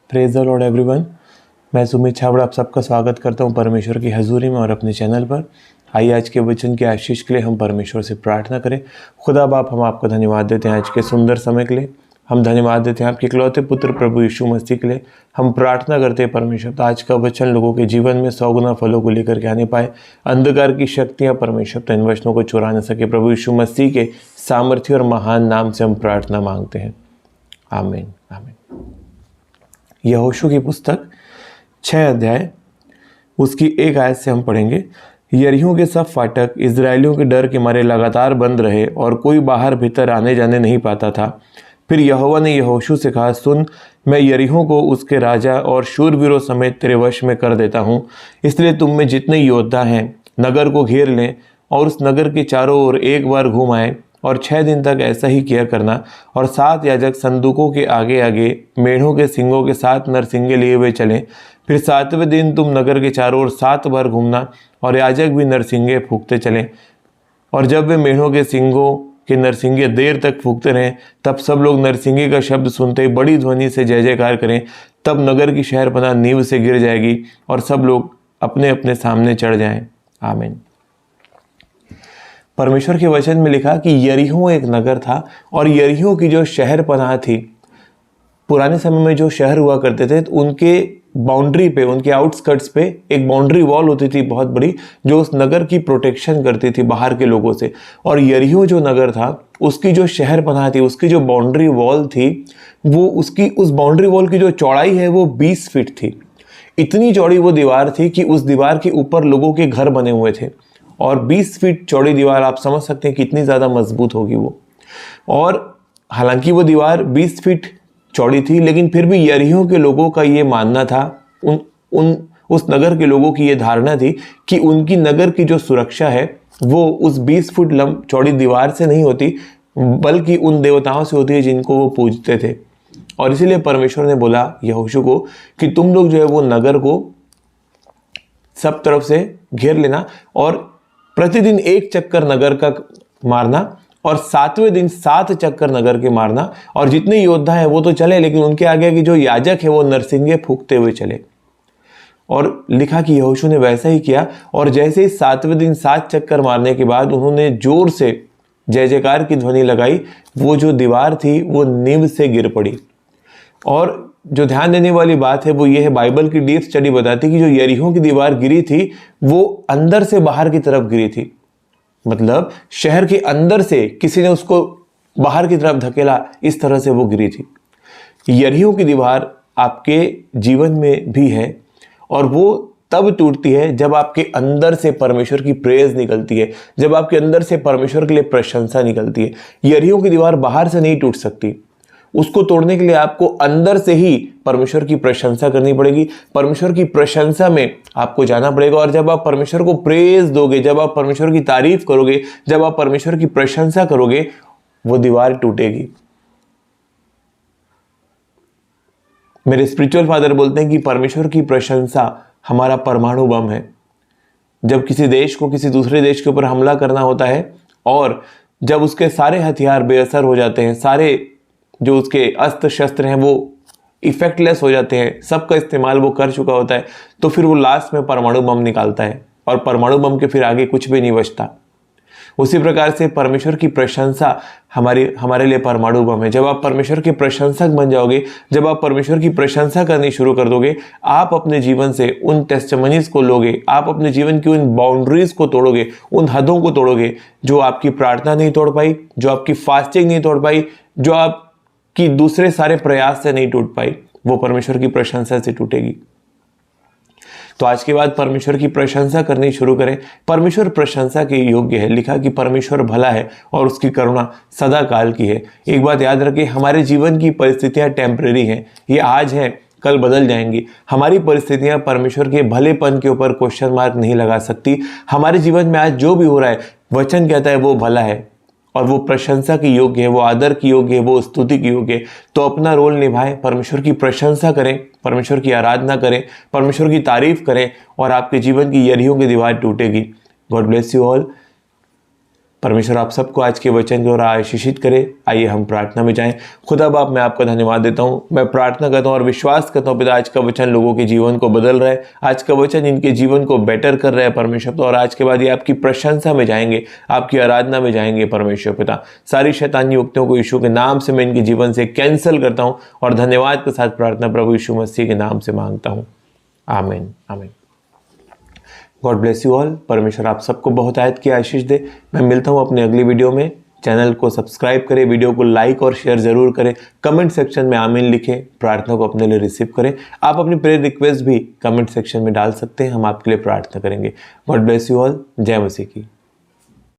Praise the Lord everyone. मैं सुमित छाबड़ा आप सबका स्वागत करता हूं परमेश्वर की हजूरी में और अपने चैनल पर। आइए आज के वचन की आशीष के लिए हम परमेश्वर से प्रार्थना करें। खुदा बाप, हम आपको धन्यवाद देते हैं आज के सुंदर समय के लिए। हम धन्यवाद देते हैं आपके इकलौते पुत्र प्रभु यीशु मसीह के लिए। हम प्रार्थना करते हैं परमेश्वर तो आज का वचन लोगों के जीवन में 100 गुना फलों को लेकर के आने पाए। अंधकार की शक्तियाँ परमेश्वर तो इन वचनों को चुरा न सके। प्रभु यीशु मसीह के सामर्थ्य और महान नाम से हम प्रार्थना मांगते हैं, आमीन आमीन। यहोशू की पुस्तक 6 अध्याय उसकी 1 आयत से हम पढ़ेंगे। यरीहो के सब फाटक इजरायलियों के डर के मारे लगातार बंद रहे और कोई बाहर भीतर आने जाने नहीं पाता था। फिर यहोवा ने यहोशू से कहा, सुन, मैं यरीहो को उसके राजा और शूरवीरों समेत तेरे वश में कर देता हूँ। इसलिए तुम में जितने योद्धा हैं नगर को घेर लें और उस नगर के चारों ओर एक बार घूम आए और 6 दिन तक ऐसा ही किया करना। और 7 याजक संदूकों के आगे आगे मेढ़ों के सींगों के 7 नरसिंगे लिए हुए चलें। फिर 7वें दिन तुम नगर के चारों ओर 7 बार घूमना और याजक भी नरसिंगे फूंकते चलें। और जब वे मेढ़ों के सींगों के नरसिंगे देर तक फूंकते रहें, तब सब लोग नरसिंगे का शब्द सुनते ही बड़ी ध्वनि से जय जयकार करें। तब नगर की शहरपनाह नींव से गिर जाएगी और सब लोग अपने अपने सामने चढ़ जाएं। आमीन। परमेश्वर के वचन में लिखा कि यरीहो एक नगर था और यरीहो की जो शहरपनाह थी, पुराने समय में जो शहर हुआ करते थे तो उनके बाउंड्री पे, उनके आउटस्कर्ट्स पे एक बाउंड्री वॉल होती थी बहुत बड़ी, जो उस नगर की प्रोटेक्शन करती थी बाहर के लोगों से। और यरीहो जो नगर था उसकी जो शहरपनाह थी, उसकी जो बाउंड्री वॉल थी, वो उसकी उस बाउंड्री वॉल की जो चौड़ाई है वो 20 फीट थी। इतनी चौड़ी वो दीवार थी कि उस दीवार के ऊपर लोगों के घर बने हुए थे। और 20 फीट चौड़ी दीवार, आप समझ सकते हैं कितनी ज़्यादा मजबूत होगी वो। और हालांकि वो दीवार 20 फीट चौड़ी थी, लेकिन फिर भी यरीहो के लोगों का ये मानना था, उस नगर के लोगों की ये धारणा थी कि उनकी नगर की जो सुरक्षा है वो उस 20 फुट चौड़ी दीवार से नहीं होती, बल्कि उन देवताओं से होती है जिनको वो पूजते थे। और इसीलिए परमेश्वर ने बोला यहोशू को कि तुम लोग जो है वो नगर को सब तरफ से घेर लेना और प्रतिदिन 1 चक्कर नगर का मारना और 7वें दिन 7 चक्कर नगर के मारना। और जितने योद्धा हैं वो तो चले, लेकिन उनके आगे की जो याजक है वो नरसिंगे फूंकते हुए चले। और लिखा कि यहोशू ने वैसा ही किया। और जैसे ही 7वें दिन 7 चक्कर मारने के बाद उन्होंने जोर से जय जयकार की ध्वनि लगाई, वो जो दीवार थी वो नींव से गिर पड़ी। और जो ध्यान देने वाली बात है वो ये है, बाइबल की डीप स्टडी बताती है कि जो यरीहो की दीवार गिरी थी वो अंदर से बाहर की तरफ गिरी थी। मतलब शहर के अंदर से किसी ने उसको बाहर की तरफ धकेला, इस तरह से वो गिरी थी। यरीहो की दीवार आपके जीवन में भी है और वो तब टूटती है जब आपके अंदर से परमेश्वर की प्रेज निकलती है, जब आपके अंदर से परमेश्वर के लिए प्रशंसा निकलती है। यरीहो की दीवार बाहर से नहीं टूट सकती, उसको तोड़ने के लिए आपको अंदर से ही परमेश्वर की प्रशंसा करनी पड़ेगी। परमेश्वर की प्रशंसा में आपको जाना पड़ेगा। और जब आप परमेश्वर को प्रेज दोगे, जब आप परमेश्वर की तारीफ करोगे, जब आप परमेश्वर की प्रशंसा करोगे, वो दीवार टूटेगी। मेरे स्पिरिचुअल फादर बोलते हैं कि परमेश्वर की प्रशंसा हमारा परमाणु बम है। जब किसी देश को किसी दूसरे देश के ऊपर हमला करना होता है और जब उसके सारे हथियार बेअसर हो जाते हैं, सारे जो उसके अस्त्र शस्त्र हैं वो इफेक्टलेस हो जाते हैं, सबका इस्तेमाल वो कर चुका होता है, तो फिर वो लास्ट में परमाणु बम निकालता है और परमाणु बम के फिर आगे कुछ भी नहीं बचता। उसी प्रकार से परमेश्वर की प्रशंसा हमारे लिए परमाणु बम है। जब आप परमेश्वर के प्रशंसक बन जाओगे, जब आप परमेश्वर की प्रशंसा करनी शुरू कर दोगे, आप अपने जीवन से उन टेस्टिमनीज को लोगे, आप अपने जीवन की उन बाउंड्रीज को तोड़ोगे, उन हदों को तोड़ोगे जो आपकी प्रार्थना नहीं तोड़ पाई, जो आपकी फास्टिंग नहीं तोड़ पाई, जो आप कि दूसरे सारे प्रयास से नहीं टूट पाई, वो परमेश्वर की प्रशंसा से टूटेगी। तो आज के बाद परमेश्वर की प्रशंसा करनी शुरू करें। परमेश्वर प्रशंसा के योग्य है। लिखा कि परमेश्वर भला है और उसकी करुणा सदा काल की है। एक बात याद रखें, हमारे जीवन की परिस्थितियां टेम्परेरी हैं, ये आज है कल बदल जाएंगी। हमारी परिस्थितियां परमेश्वर के भलेपन के ऊपर क्वेश्चन मार्क नहीं लगा सकती। हमारे जीवन में आज जो भी हो रहा है, वचन कहता है वो भला है और वो प्रशंसा की योग्य है, वो आदर की योग्य है, वो स्तुति की योग्य है। तो अपना रोल निभाएं, परमेश्वर की प्रशंसा करें, परमेश्वर की आराधना करें, परमेश्वर की तारीफ करें और आपके जीवन की यरीहो की दीवार टूटेगी। God bless you all. परमेश्वर आप सबको आज के वचन के द्वारा आशीषित करे। आइए हम प्रार्थना में जाएं। खुदा बाप, मैं आपका धन्यवाद देता हूं, मैं प्रार्थना करता हूं और विश्वास करता हूं पिता, आज का वचन लोगों के जीवन को बदल रहा है, आज का वचन इनके जीवन को बेटर कर रहा है परमेश्वर। तो और आज के बाद ये आपकी प्रशंसा में जाएंगे, आपकी आराधना में जाएंगे परमेश्वर पिता। सारी शैतानी युक्तियों को यीशु के नाम से मैं इनके जीवन से कैंसिल करता हूँ और धन्यवाद के साथ प्रार्थना प्रभु यीशु मसीह के नाम से मांगता हूँ। आमीन, आमीन। God bless you all. परमेश्वर आप सबको बहुत आयत की आशीष दे। मैं मिलता हूँ अपने अगली वीडियो में। चैनल को सब्सक्राइब करें, वीडियो को लाइक और शेयर जरूर करें, कमेंट सेक्शन में आमीन लिखें, प्रार्थना को अपने लिए रिसीव करें। आप अपनी प्रेयर रिक्वेस्ट भी कमेंट सेक्शन में डाल सकते हैं, हम आपके लिए प्रार्थना करेंगे। God bless you all. जय मसीह की।